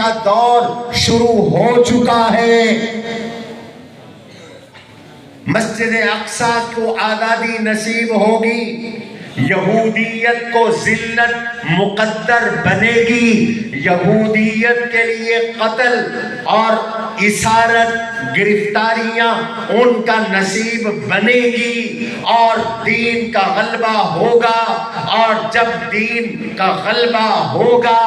کا دور شروع ہو چکا ہے۔ مسجد اقصی کو آزادی نصیب ہوگی، یہودیت کو ذلت مقدر بنے گی، یہودیت کے لیے قتل اور اسارت گرفتاریاں ان کا نصیب بنے گی، اور دین کا غلبہ ہوگا۔ اور جب دین کا غلبہ ہوگا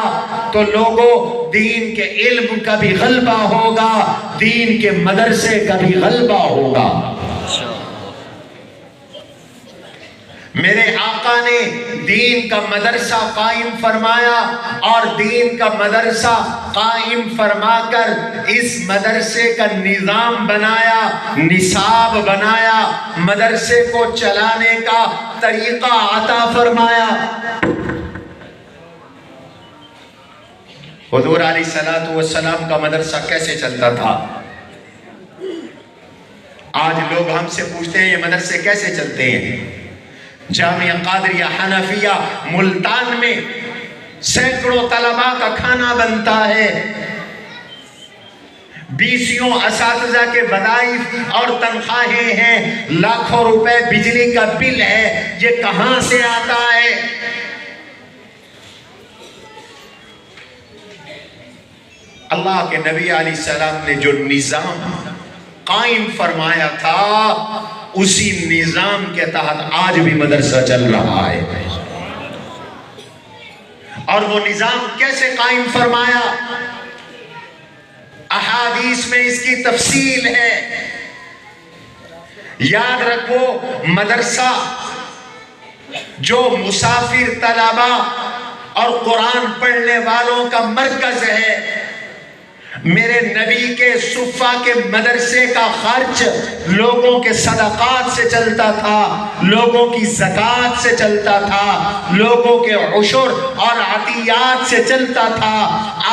تو لوگوں دین کے علم کا بھی غلبہ ہوگا، دین کے مدرسے کا بھی غلبہ ہوگا۔ میرے آقا نے دین کا مدرسہ قائم فرمایا، اور دین کا مدرسہ قائم فرما کر اس مدرسے کا نظام بنایا، نصاب بنایا، مدرسے کو چلانے کا طریقہ عطا فرمایا۔ حضور علیہ السلام کا مدرسہ کیسے چلتا تھا؟ آج لوگ ہم سے پوچھتے ہیں یہ مدرسے کیسے چلتے ہیں؟ جامعہ قادریہ حنفیہ ملتان میں سینکڑوں طلباء کا کھانا بنتا ہے، بیسیوں اساتذہ کے وظائف اور تنخواہیں ہیں، لاکھوں روپے بجلی کا بل ہے، یہ کہاں سے آتا ہے؟ اللہ کے نبی علیہ السلام نے جو نظام قائم فرمایا تھا اسی نظام کے تحت آج بھی مدرسہ چل رہا ہے۔ اور وہ نظام کیسے قائم فرمایا؟ احادیث میں اس کی تفصیل ہے۔ یاد رکھو، مدرسہ جو مسافر طلباء اور قرآن پڑھنے والوں کا مرکز ہے، میرے نبی کے صفہ کے مدرسے کا خرچ لوگوں کے صدقات سے چلتا تھا، لوگوں کی زکوٰۃ سے چلتا تھا، لوگوں کے عشر اور عطیات سے چلتا تھا۔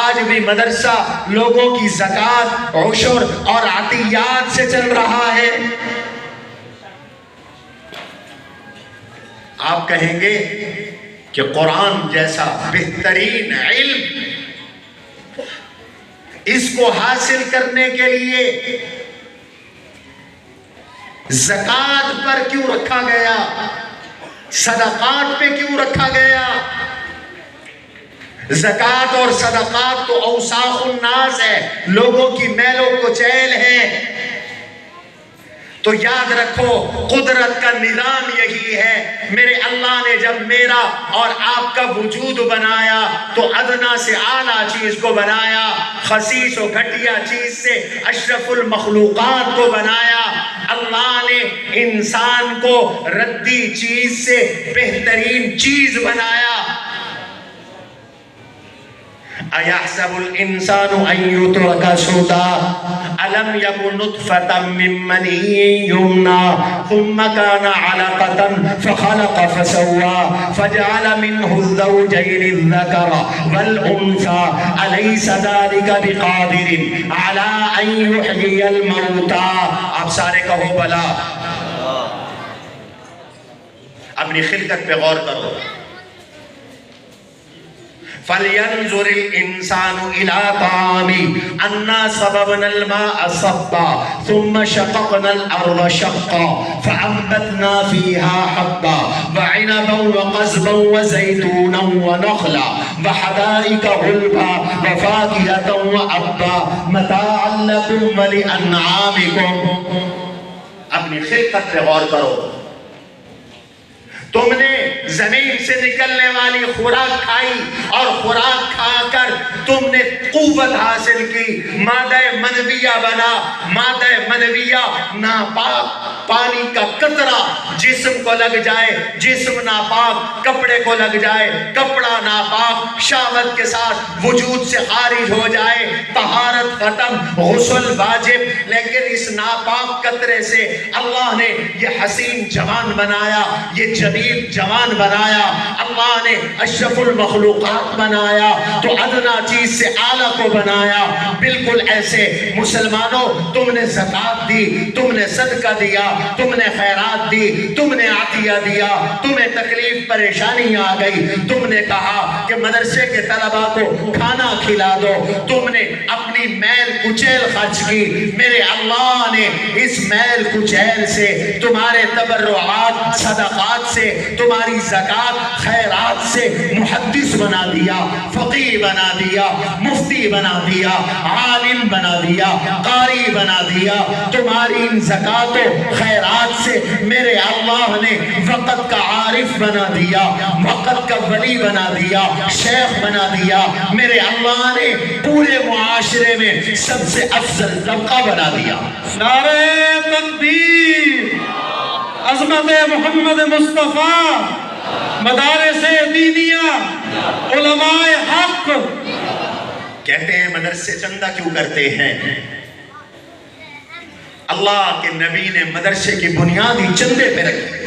آج بھی مدرسہ لوگوں کی زکوٰۃ، عشر اور عطیات سے چل رہا ہے۔ آپ کہیں گے کہ قرآن جیسا بہترین علم اس کو حاصل کرنے کے لیے زکوٰۃ پر کیوں رکھا گیا، صدقات پہ کیوں رکھا گیا؟ زکوٰۃ اور صدقات تو اوساخ الناس ہے، لوگوں کی میل و کچیل ہے۔ تو یاد رکھو، قدرت کا نظام یہی ہے۔ میرے اللہ نے جب میرا اور آپ کا وجود بنایا تو ادنا سے اعلیٰ چیز کو بنایا، خسیس و گھٹیا چیز سے اشرف المخلوقات کو بنایا۔ اللہ نے انسان کو ردی چیز سے بہترین چیز بنایا۔ اَيَحْسَبُ الْإِنسَانُ أَن يُتْرَكَ سُدًى أَلَمْ يَكُ نُطْفَةً مِّن مَّنِيٍّ يُمْنَىٰ ثُمَّ كَانَ عَلَقَةً فَخَلَقَ فَسَوَّىٰ فَجَعَلَ مِنْهُ الزَّوْجَيْنِ الذَّكَرَ وَالْأُنثَىٰ أَلَيْسَ ذَلِكَ بِقَادِرٍ عَلَىٰ أَن يُحْيِيَ الْمَوْتَىٰ۔ آپ سارے کہو بلا۔ اپنی خلقت پہ غور کرو۔ فَلْيَنْظُرِ الْإِنسَانُ إِلَىٰ طَعَامِهِ أَنَّا صَبَبْنَا الْمَاءَ صَبًّا ثُمَّ شَقَقْنَا الْأَرْضَ شَقًّا فَأَنبَتْنَا فِيهَا حَبًّا وَعِنَبًا وَقَضْبًا وَزَيْتُونًا وَنَخْلًا وَحَدَائِقَ غُلْبًا وَفَاكِهَةً وَأَبًّا مَتَاعًا لَكُمْ وَلِأَنْعَامِكُمْ۔ اپنی خلقت پہ غور کرو۔ تم نے زمین سے نکلنے والی خوراک کھائی، اور خوراک کھا کر تم نے قوت حاصل کی، مادہ منویہ بنا۔ مادہ منویہ ناپاک پانی کا قطرہ جسم کو لگ جائے، جسم ناپاک کپڑے کو لگ جائے، کپڑا ناپاک شہوت کے ساتھ وجود سے خارج ہو جائے، طہارت ختم، غسل واجب۔ لیکن اس ناپاک قطرے سے اللہ نے یہ حسین جوان بنایا، یہ جمیل جوان بنایا۔ اللہ نے اشرف المخلوقات بنایا تو ادنا چیز سے اعلیٰ کو بنایا۔ بالکل ایسے مسلمانوں، تم نے زکوٰۃ دی، تم نے صدقہ دیا، تم نے خیرات دی، تم نے عطیہ دیا، تمہیں تکلیف پریشانی آ گئی، تم نے کہا کہ مدرسے کے طلباء کو کھانا کھلا دو، تم نے اپنی میل کچیل خرچ کی، میرے اللہ نے اس میل کچیل سے، تمہارے تبرعات صدقات سے، تمہاری زکوٰۃ خیرات سے محدث بنا دیا، فقیہ بنا دیا، مفتی بنا دیا، عالم بنا دیا، قاری بنا دیا۔ تمہاری ان زکوٰۃ و خیرات سے میرے اللہ نے وقت کا عارف بنا دیا، وقت کا ولی بنا دیا، شیخ بنا دیا۔ میرے اللہ نے پورے معاشرے میں سب سے افضل طبقہ بنا دیا۔ نعرہ تکبیر، عظمت محمد مصطفیٰ، مدارس دینیہ، علماء حق۔ کہتے ہیں مدرسے چندہ کیوں کرتے ہیں؟ اللہ کے نبی نے مدرسے کی بنیادی چندے پہ رکھی،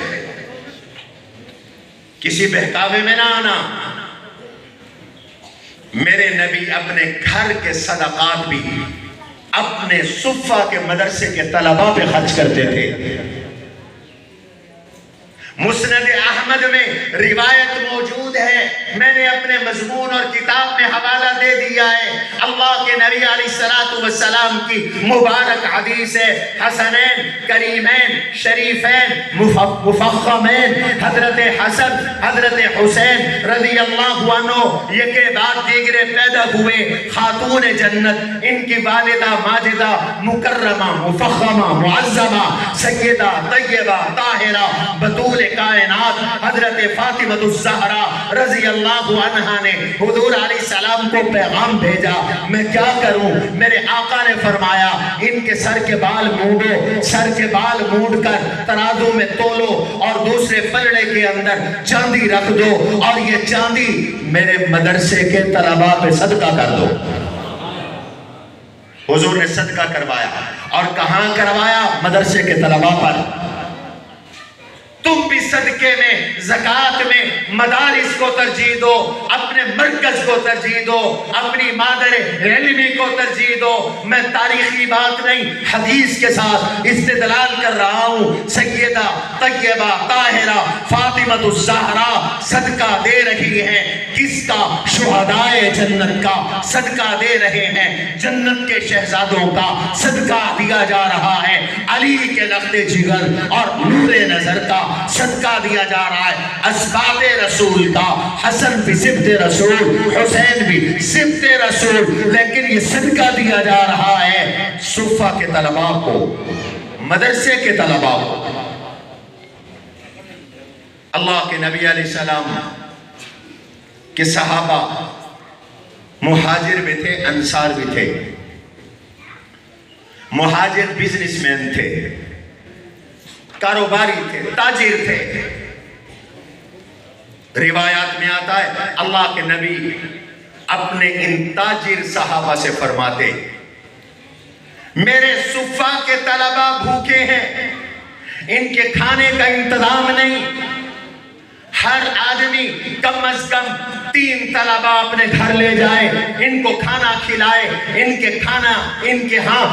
کسی بہکاوے میں نہ آنا۔ میرے نبی اپنے گھر کے صدقات بھی اپنے صفہ کے مدرسے کے طلباء پہ خرچ کرتے تھے۔ مسند احمد میں روایت موجود ہے، میں نے اپنے مضمون اور کتاب میں حوالہ دے دیا ہے۔ اللہ کے نبی علیہ السلام کی مبارک حدیث ہے، حسنین کریمین شریفین مفخمین، حضرت حسن حضرت حسین رضی اللہ عنہ یہ بعد دیگرے پیدا ہوئے، خاتون جنت، ان کی والدہ ماجدہ مکرمہ مفخمہ معظمہ سیدہ طیبہ طاہرہ بطول کائنات حضرت فاطمہ الزہرا رضی اللہ عنہا نے حضور علیہ السلام کو پیغام بھیجا، میں کیا کروں؟ میرے آقا نے فرمایا ان کے سر کے بال مونڈو، سر کے بال مونڈ کر ترازو میں تولو اور دوسرے پلڑے کے اندر چاندی رکھ دو اور یہ چاندی میرے مدرسے کے طلباء پہ صدقہ کر دو۔ حضور نے صدقہ کروایا، اور کہاں کروایا؟ مدرسے کے طلباء پر۔ تم بھی صدقے میں، زکوٰۃ میں مدارس کو ترجیح دو، اپنے مرکز کو ترجیح دو، اپنی مادر علمی کو ترجیح دو۔ میں تاریخی بات نہیں، حدیث کے ساتھ استدلال کر رہا ہوں۔ سیدہ طیبہ طاہرہ فاطمہ الزہرا صدقہ دے رہی ہیں، کس کا؟ شہدائے جنت کا صدقہ دے رہے ہیں، جنت کے شہزادوں کا صدقہ دیا جا رہا ہے، علی کے لخت جگر اور نور نظر کا صدقہ دیا جا رہا ہے، اسباط رسول کا، حسن بھی سبط رسول، حسین بھی سبط رسول، لیکن یہ صدقہ دیا جا رہا ہے صفہ کے طلباء کو، مدرسے کے طلباء کو۔ اللہ کے نبی علیہ السلام کے صحابہ مہاجر بھی تھے، انصار بھی تھے۔ مہاجر بزنس مین تھے، کاروباری تھے، تاجر تھے۔ روایات میں آتا ہے اللہ کے نبی اپنے ان تاجر صحابہ سے فرماتے، میرے صفہ کے طلباء بھوکے ہیں، ان کے کھانے کا انتظام نہیں، ہر آدمی کم از کم 3 طلباء اپنے گھر لے جائے، ان کو کھانا کھلائے، ان کے ہاں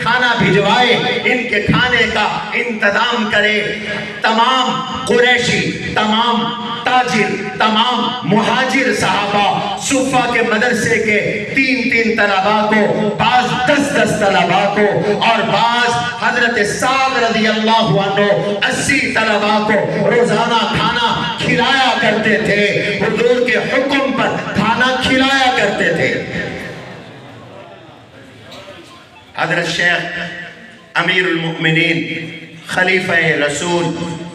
کھانا بھجوائے، ان کے کھانے کا انتظام کرے۔ تمام قریشی، تمام تاجر، تمام مہاجر صحابہ صفہ کے مدرسے کے 3 طلباء کو، بعض 10 طلباء کو، اور بعض حضرت سعد رضی اللہ عنہ 80 طلباء کو روزانہ کھانا کھلایا کرتے تھے، حضور کے حکم پر کھانا کھلایا کرتے تھے۔ حضرت شیخ امیر المؤمنین خلیفہ رسول،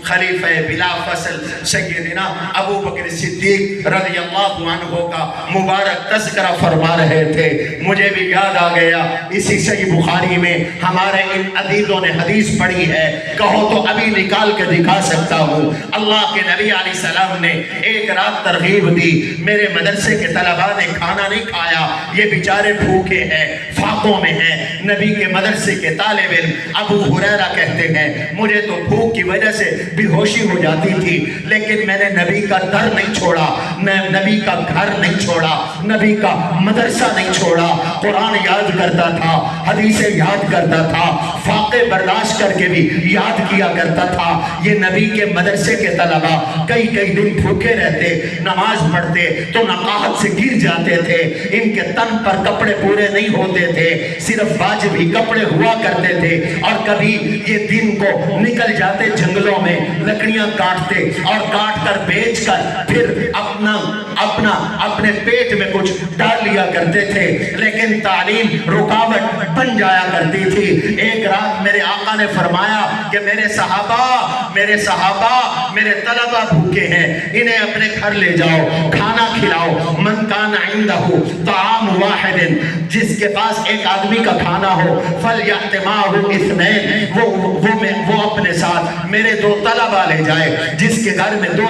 خلیفہ بلا فصل سیدنا ابو بکر صدیق رضی اللہ عنہ کا مبارک تذکرہ فرما رہے تھے۔ مجھے بھی یاد آ گیا، اسی صحیح بخاری میں ہمارے ان عدیدوں نے حدیث پڑھی ہے، کہو تو ابھی نکال کے دکھا سکتا ہوں۔ اللہ کے نبی علیہ السلام نے ایک رات ترغیب دی، میرے مدرسے کے طلباء نے کھانا نہیں کھایا، یہ بیچارے بھوکے ہیں، فاقوں میں ہیں۔ نبی کے مدرسے کے طالب علم ابو ہریرہ کہتے ہیں، مجھے تو بھوک کی وجہ سے بے ہوشی ہو جاتی تھی، لیکن میں نے نبی کا در نہیں چھوڑا، نبی کا گھر نہیں چھوڑا، نبی کا مدرسہ نہیں چھوڑا، قرآن یاد کرتا تھا، حدیثیں یاد کرتا تھا، فاقے برداشت کر کے بھی یاد کیا کرتا تھا۔ یہ نبی کے مدرسے کے طلبہ کئی دن بھوکے رہتے، نماز پڑھتے تو نقاہت سے گر جاتے تھے، ان کے تن پر کپڑے پورے نہیں ہوتے تھے، صرف واجب ہی کپڑے ہوا کرتے تھے، اور کبھی یہ دن کو نکل جاتے جنگلوں میں لکڑیاں کاٹتے، اور کاٹ کر بیچ کر پھر اپنے پیٹ میں کچھ ڈال لیا کرتے تھے، لیکن تعلیم رکاوٹ بن جایا کرتی تھی۔ ایک رات میرے آقا نے فرمایا کہ میرے صحابہ میرے طلبہ بھوکے ہیں، انہیں اپنے گھر لے جاؤ، کھانا کھلاؤ۔ من کان عندہ طعام واحد، جس کے پاس ایک آدمی کا کھانا ہو، فلیأت معہ اثنین، وہ اپنے ساتھ میرے 2 طلبہ لے جائے۔ جس کے گھر میں 2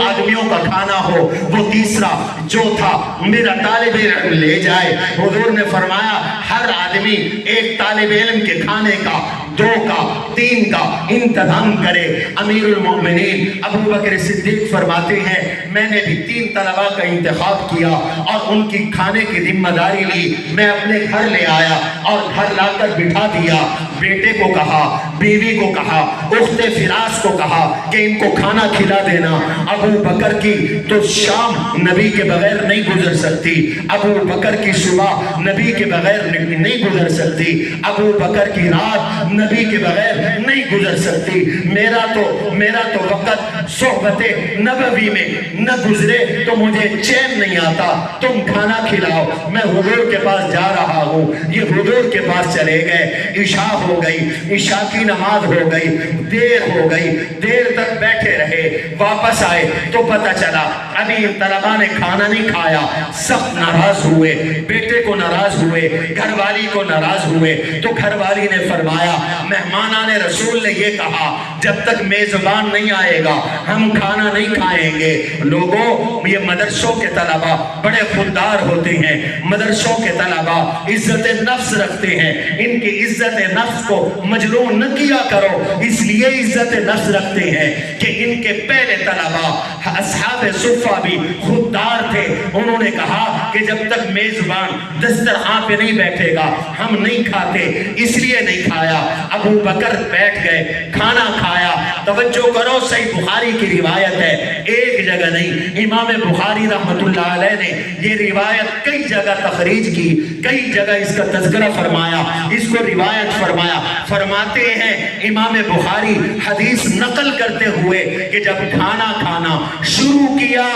آدمیوں کا کھانا ہو، وہ تیسرا چوتھا میرا طالب علم لے جائے۔ حضور نے فرمایا ہر آدمی ایک طالب علم کے کھانے کا 2 کا 3 کا انتظام کرے۔ امیر المؤمنین ابو بکر صدیق فرماتے ہیں میں نے بھی 3 طلبہ کا انتخاب کیا اور ان کی کھانے کی ذمہ داری لی، میں اپنے گھر لے آیا اور گھر لا کر بٹھا دیا، بیٹے کو کہا، بیوی کو کہا، اخت فراس کو کہا کہ ان کو کھانا کھلا دینا۔ ابو بکر کی تو شام نبی کے بغیر نہیں گزر سکتی، ابو بکر کی صبح نبی کے بغیر نہیں گزر سکتی، ابو بکر کی رات نبی کے بغیر نہیں گزر سکتی۔ میرا تو وقت صحبت نبوی میں نہ گزرے تو مجھے چین نہیں آتا، تم کھانا کھلاؤ، میں حضور کے پاس جا رہا ہوں۔ یہ حضور کے پاس چلے گئے، عشاء ہو گئی، عشاء کی نماز ہو گئی، دیر ہو گئی، دیر تک بیٹھے رہے، واپس آئے تو پتہ چلا ابھی ان طلبہ نے کھانا نہیں کھایا، سخت ناراض ہوئے، بیٹے کو ناراض ہوئے، گھر والی کو ناراض ہوئے۔ تو گھر والی نے فرمایا مہمانان رسول نے یہ کہا جب تک میزبان نہیں آئے گا ہم کھانا نہیں کھائیں گے۔ لوگوں یہ مدرسوں کے طلبہ بڑے خوددار ہوتے ہیں، مدرسوں کے طلبہ عزت نفس رکھتے ہیں، ان کی عزت نفس کو مجروح نہ کیا کرو، اس لیے عزت نفس رکھتے ہیں کہ ان کے پہلے طلبہ اصحاب صفہ بھی خوددار تھے۔ انہوں نے کہا کہ جب تک میزبان دسترخوان پہ نہیں بیٹھے گا ہم نہیں کھاتے، اس لیے نہیں کھایا۔ ابو بکر بیٹھ گئے، کھانا کھایا۔ توجہ کرو، صحیح بخاری کی روایت ہے، ایک جگہ نہیں، امام بخاری رحمت اللہ علیہ نے یہ روایت کئی جگہ تخریج کی، کئی جگہ اس کا تذکرہ فرمایا، اس کو روایت فرمایا۔ فرماتے ہیں امام بخاری حدیث نقل کرتے ہوئے کہ جب کھانا کھانا شروع کیا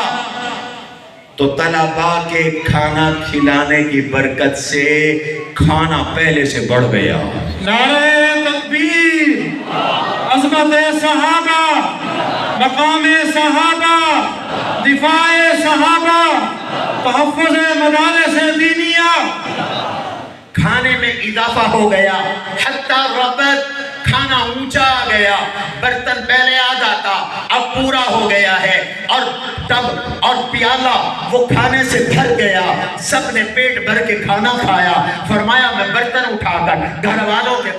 تو طلباء کے کھانا کھلانے کی برکت سے کھانا پہلے سے بڑھ گیا۔ نعرہ تکبیر، عظمت صحابہ، مقام صحابہ، دفاع صحابہ، تحفظ مدارس دینیہ۔ کھانے میں اضافہ ہو گیا، حتی ربط، کھانا اونچا آ گیا، برتن پہلے آدھا تھا اب پورا ہو گیا ہے، اور تب اور پیالہ وہ کھانے سے بھر گیا، سب نے پیٹ بھر کے کھانا کھایا۔ فرمایا میں برتن اٹھا کر گھر والوں کے